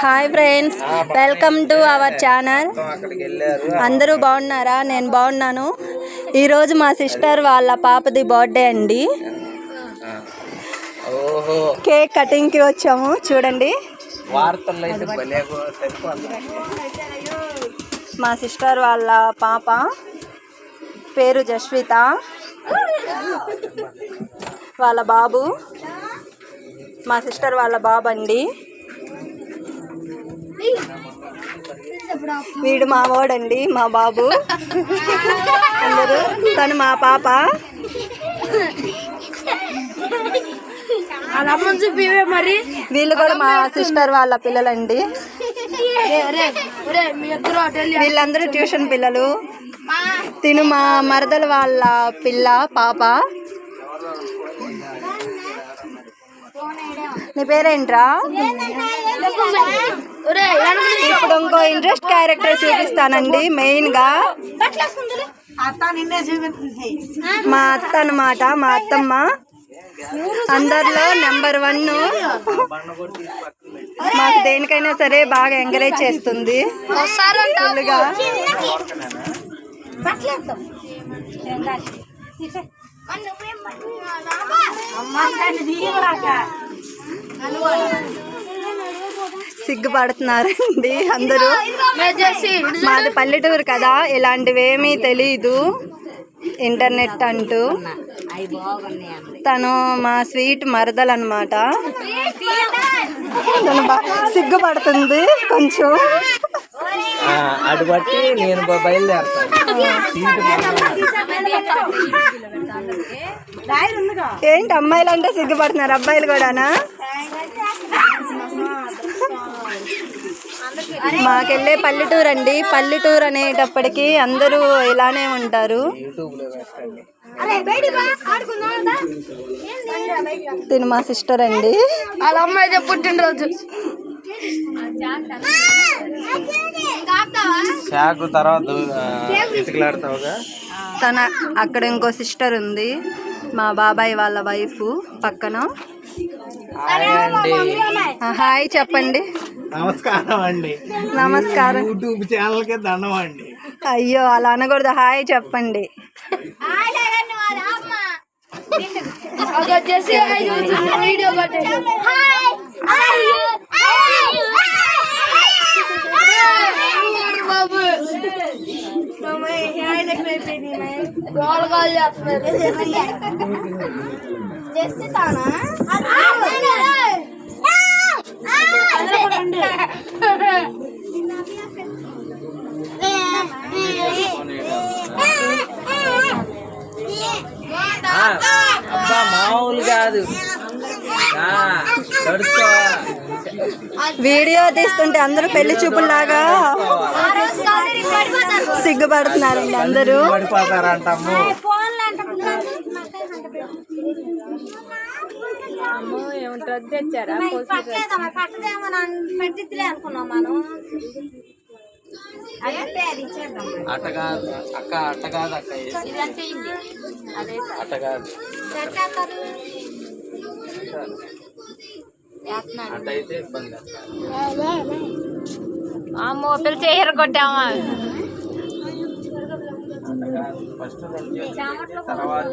Hi friends, welcome to our channel. అందరూ బాగున్నారా? నేను బాగున్నాను. ఈరోజు మా సిస్టర్ వాళ్ళ పాపది బర్త్డే అండి. కేక్ కటింగ్కి వచ్చాము. చూడండి, మా సిస్టర్ వాళ్ళ పాప పేరు జస్విత, వాళ్ళ బాబు మా సిస్టర్ వాళ్ళ బాబు అండి. వీడు మా వాడండి, మా బాబు. అందరూ తను మా పాప. వీళ్ళు కూడా మా సిస్టర్ వాళ్ళ పిల్లలండి. వీళ్ళందరూ ట్యూషన్ పిల్లలు. తిను మా మరదల వాళ్ళ పిల్ల పాప. నీ పేరేంట్రా? ఇప్పుడు ఇంకో ఇంట్రెస్ట్ క్యారెక్టర్ చూపిస్తానండి. మెయిన్ గా మా అత్త అన్నమాట, మా అత్తమ్మ. అందరిలో నెంబర్ 1. మాకు దేనికైనా సరే బాగా ఎంకరేజ్ చేస్తుంది. ఫుల్గా సిగ్గుపడుతున్నారండి అందరూ. మాది పల్లెటూరు కదా, ఇలాంటివేమీ తెలీదు. ఇంటర్నెట్ అంటూ. తను మా స్వీట్ మరదలు అన్నమాట. తను సిగ్గుపడుతుంది కొంచెం. అటు బట్టి నేను బయలుదేరుతాను. ఏంటి అమ్మాయిలు అంటే సిగ్గుపడుతున్నారు, అబ్బాయిలు కూడానా? మాకెళ్ళే పల్లెటూరు అండి. పల్లెటూరు అనేటప్పటికి అందరూ ఇలానే ఉంటారు. తిను మా సిస్టర్ అండి. వాళ్ళ అమ్మాయి పుట్టినరోజు. తన అక్కడ ఇంకో సిస్టర్ ఉంది, మా బాబాయ్ వాళ్ళ వైఫ్ పక్కన. హాయ్ చెప్పండి. నమస్కారం అండి. నమస్కారం. యూట్యూబ్ ఛానల్ కి దండం అండి. అయ్యో అలా అనకూడదు, హాయ్ చెప్పండి. అబ్బా మామూలు కాదు. వీడియో తీస్తుంటే అందరూ పెళ్లి చూపుల్లాగా సిగ్గుపడుతున్నారండి అందరూ. పడిపోతారంటాము. అట్ట కాదు అక్క, అట్ట కాదు అక్క, అట్ట కాదు. అట్టయితే ఇబ్బంది. అమ్మో పిల్ల చేయరు కొట్టామా. ఫస్ట్ తర్వాత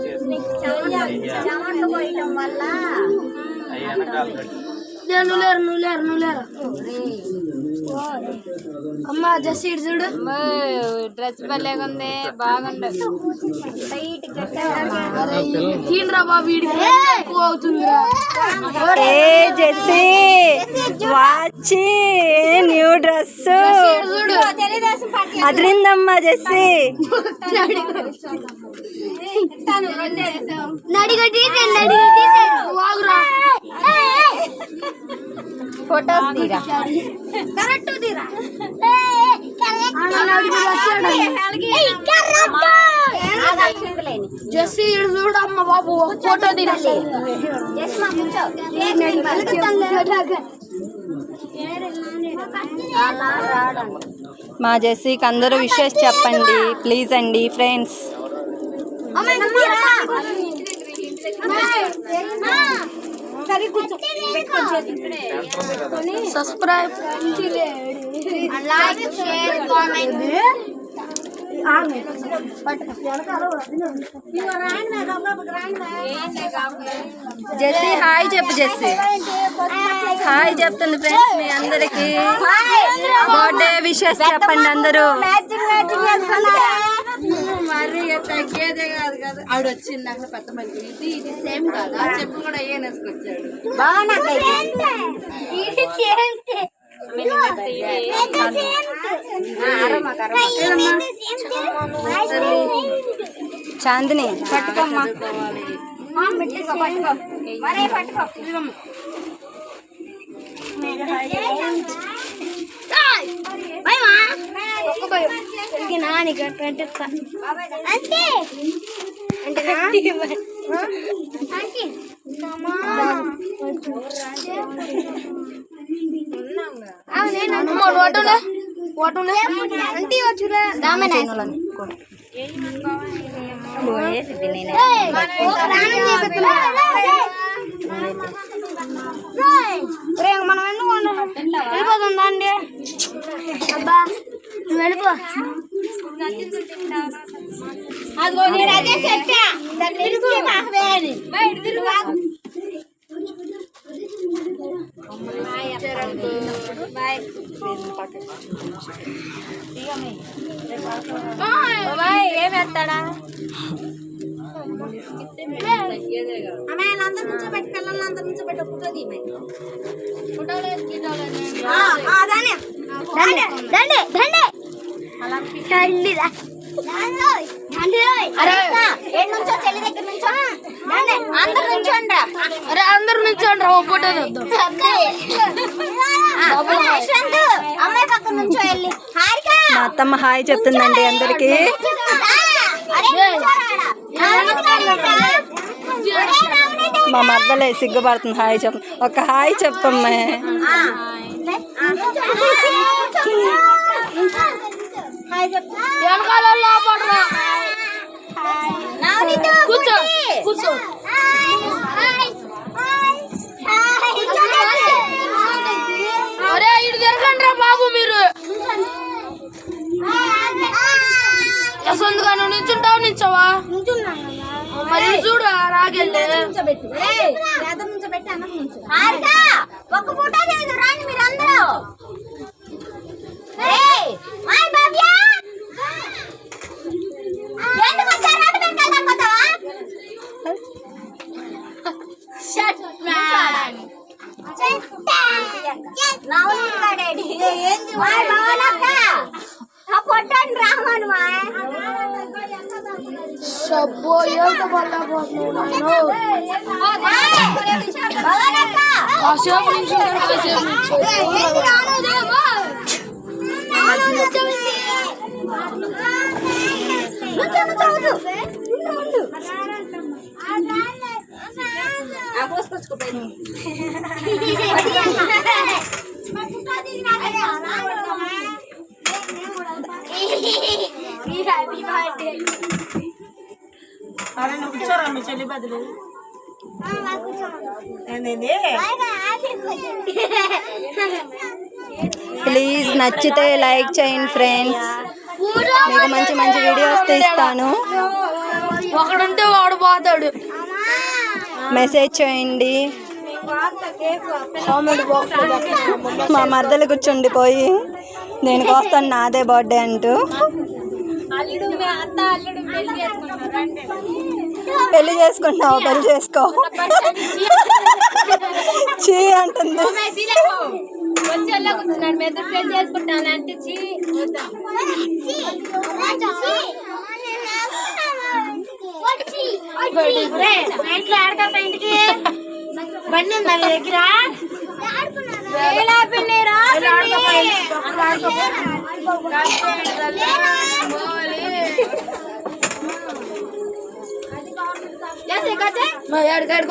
అమ్మా జస్ట్ చూడు, డ్రెస్ భలేగుంది, బాగుండదు. జెస్సీ వాచి న్యూ డ్రెస్ అదిరిందమ్మా జెస్సీ. ఫోటోస్ తీరా. జెస్సీ చూడమ్మ బాబు, ఫోటో తీరా. మా జెస్సీకి అందరూ విషెస్ చెప్పండి ప్లీజ్ అండి friends. Subscribe like share comment Jessie hi చెప్పు. జెస్సీ హాయ్ చెప్తుంది ఫ్రెండ్స్ మీ అందరికి. బర్త్డే విషెస్ చెప్పండి అందరూ. మరి తగ్గేదే కాదు కదా. ఆవిడ వచ్చింది అక్కడ పెద్ద మంది ఇది సేమ్ కాదా చెప్పు కూడా ఏ నేసుకొచ్చాడు చాందిని పట్టుకోమ్మా. మనం ఎందుకు వెళ్ళిపోతుందా అండి అబ్బా నువ్వు వెళ్ళిపో అదిగో నేను అదే చెప్పా ఏమేస్తాడా అందరి నుంచో పెట్టి పిల్లల్ని అందరి నుంచో పెట్టి ఒప్పుతుంది అందరు నుంచోండ్రా ఓ ఫోటో అమ్మాయి పక్కన నుంచో వెళ్ళి మా అత్తమ్మ హాయ్ చెప్తుందండి అందరికి. మా మద్దలే సిగ్గుపడుతుంది హాయ్ చెప్ప. ఒక హాయ్ చెప్పమ్మా. కూర్చో కూర్చో అరే ఇటు తిరగండి రా బాబు మీరు. యశ్వంత్ గారు నించుంటావు నించవా మరి చూడు రాగెళ్ళి ఒక్క ఫోటో లేదు రాండి మీరు అందరూ. ప్లీజ్ నచ్చితే లైక్ చేయండి ఫ్రెండ్స్. మీకు మంచి మంచి వీడియోస్ తీస్తాను. ఒకడుంటే వాడు పోతాడు. మెసేజ్ చేయండి. మా మరదలు కూర్చుండిపోయి నేను కోస్తాను నాదే బర్త్డే అంటూ. పెళ్లి చేసుకుంటున్నావు పెళ్లి చేసుకో చీ అంటుంది. బండి ఉందా మీ దగ్గర?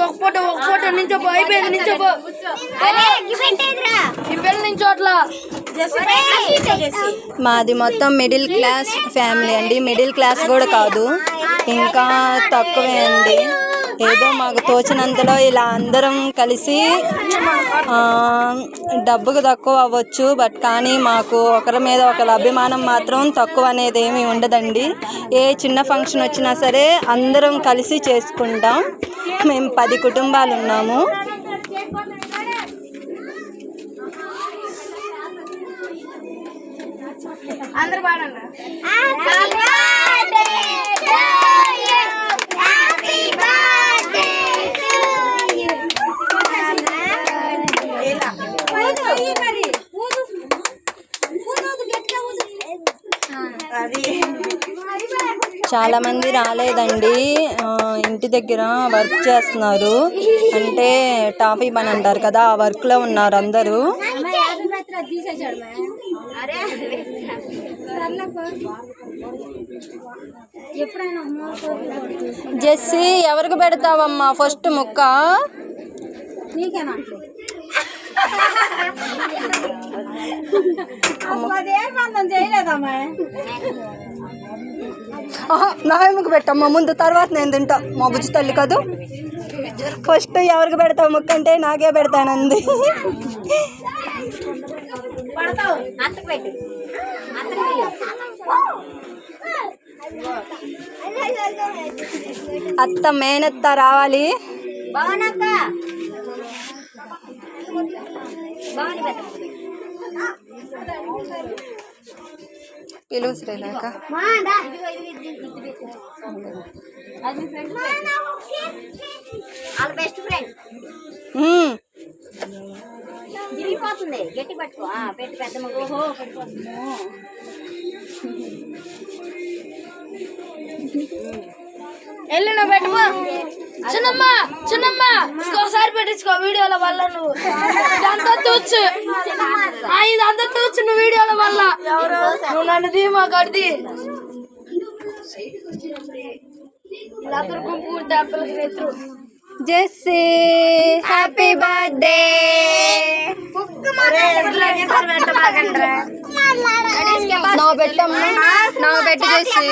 ఒక ఫోటో నించోపో అయిపోయింది. నించోపో నించోట్లా. మాది మొత్తం మిడిల్ క్లాస్ ఫ్యామిలీ అండి. మిడిల్ క్లాస్ కూడా కాదు ఇంకా తక్కువే అండి. ఏదో మాకు తోచినంతలో ఇలా అందరం కలిసి డబ్బుకు తక్కువ అవ్వచ్చు, బట్ కానీ మాకు ఒకరి మీద ఒకరి అభిమానం మాత్రం తక్కువ అనేది ఏమీ ఉండదండి. ఏ చిన్న ఫంక్షన్ వచ్చినా సరే అందరం కలిసి చేసుకుంటాం. మేము 10 కుటుంబాలు ఉన్నాము. అందరూ బాగున్నారు. చాలా మంది రాలేదండి, ఇంటి దగ్గర వర్క్ చేస్తున్నారు, అంటే టాపీ పని అంటారు కదా, ఆ వర్క్లో ఉన్నారు అందరూ. జెస్సీ ఎవరికి పెడతావమ్మా ఫస్ట్ ముక్క? నా ఎముక పెట్టమ్మా ముందు, తర్వాత నేను తింటా. మా బుజ్జి తల్లి కాదు. ఫస్ట్ ఎవరికి పెడతావు ముక్క అంటే నాకే పెడతానంది. అత్త మేనత్త రావాలి. పిలువు శ్రీలేఖ. బెస్ట్ ఫ్రెండ్ గిరిగిపోతుంది, గట్టి పట్టుకో. పెట్టి పెద్ద మగ ఎల్లున పెట్టుకో. చిన్నమ్మ చిన్నమ్మ ఇంకోసారి పెట్టించుకో వీడియోల వల్ల. నువ్వు ఇదంతా తూచు, ఇదంతా తూచు నువ్వు వీడియోల వల్ల. నువ్వు నన్ను దీ మా గడ్డి అందరు గుంపు కుడితే అక్కలకి నెత్తురు. Jessie happy birthday. నా పెట్టమ్మా, నా పెట్టి జెస్సీ.